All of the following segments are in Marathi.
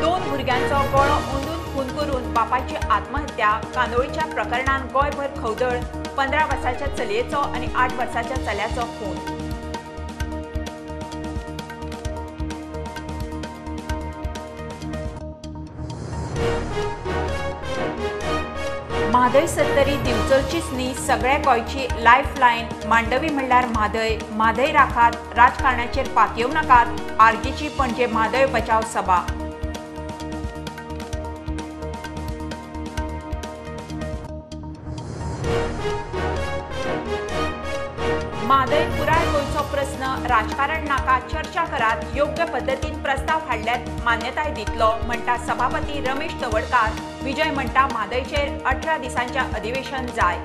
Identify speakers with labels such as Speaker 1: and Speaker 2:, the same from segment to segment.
Speaker 1: दोन भुरग्यांचो गळो ओंडून खून करून बापाची आत्महत्या. कांदोळीच्या प्रकरणात गोयभर खवदळ. 15 वर्साच्या चलयेचो आणि 8 वर्साच्या चल्याचो खून. म्हादय सत्तरी दिवचलचीच न्ही, सगळ्या गोंयची लायफलायन. मांडवी म्हणल्यार म्हादय. म्हादय राखात, राजकारणाचेर पातयेव नाकात. आर्जीची पणजे म्हादय बचाव सभा. म्हादय पुराय गोंयचो प्रस्न. राजकारण नाका, चर्चा करात. योग्य पद्दतीन प्रस्ताव हाडल्यार मान्यताय दितलो, म्हणटा सभापती रमेश तवडकार. विजय म्हणटा म्हादयचेर 18 दिसांचे अधिवेशन जाय.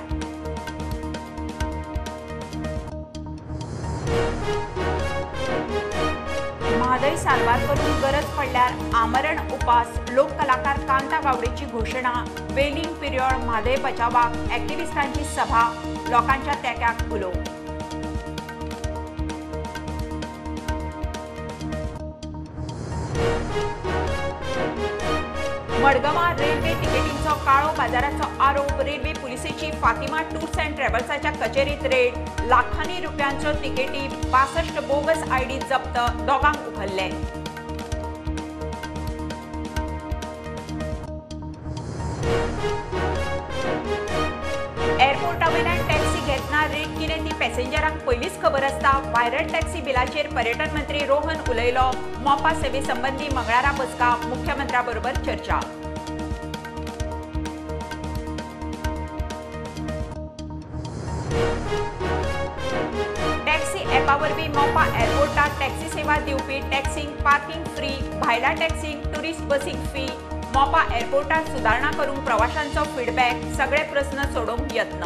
Speaker 1: म्हादय सारवार करून गरज पडल्यार आमरण उपास. लोक कलाकार कांता गावडेची घोशणा. वेलिंग पिरियड म्हादय बचावाक. एक्टिव्हिस्टांची सभा. लोकांच्या तेंक्याक उलो. मडगांवां रेल्वे तिकेटींचो काळो बाजाराचो आरोप. रेल्वे पुलिसेची फातिमा टूर्स अँड ट्रॅव्हल्साच्या कचेरीत रेड. लाखांनी रुपयांच्यो तिकेटी. 62 बोगस आयडी जप्त. दोगांक उखल्ले. एअरपोर्टावयल्यान टॅक्सी घेतना रेट कितें ती पॅसेंजरांक पयलींच खबर आसता. व्हायरल टॅक्सी बिलाचेर पर्यटन मंत्री रोहन उलयलो. मोपा सेवे संबंधी मंगळारा बसका. मुख्यमंत्र्या बरोबर चर्चा. टॅक्सी ॲपा वरवीं मोपा एअरपोर्टात टॅक्सी सेवा दिवपी. टॅक्सींक पार्किंग फ्री. भायल्या टॅक्सींक टुरिस्ट बसीक फी. मोपा एअरपोर्टात सुदारणा करूंक प्रवाशांचो फीडबॅक. सगळे प्रस्न सोडोवंक यत्न.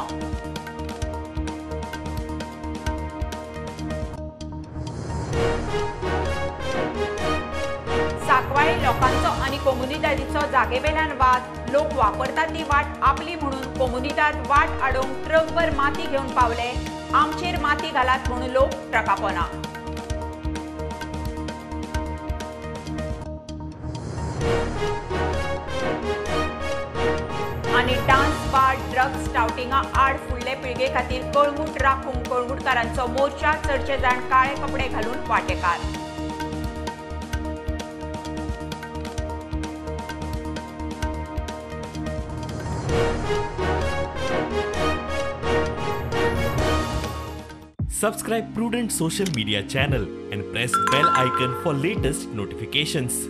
Speaker 1: सांकवाळे लोकांचो आनी कोमुनिदादीचो जागेवेल्यान वाद. लोक वापरतात ती वाट आपली म्हणून कोमुनिदाद वाट आडोवंक ट्रकभर माती घेवन पावले. आमचेर माती घालात म्हणून लोक ट्रकापोना. आनी डान्स बार ड्रग्स स्टाउटिंगा आड फुडले पिळगे खातीर कळंगूट राखूंक. कळंगूटकारांचो मोर्चा. चडशे जाण काळे कपडे घालून वांटेकार.
Speaker 2: Subscribe Prudent social media channel and press bell icon for latest notifications.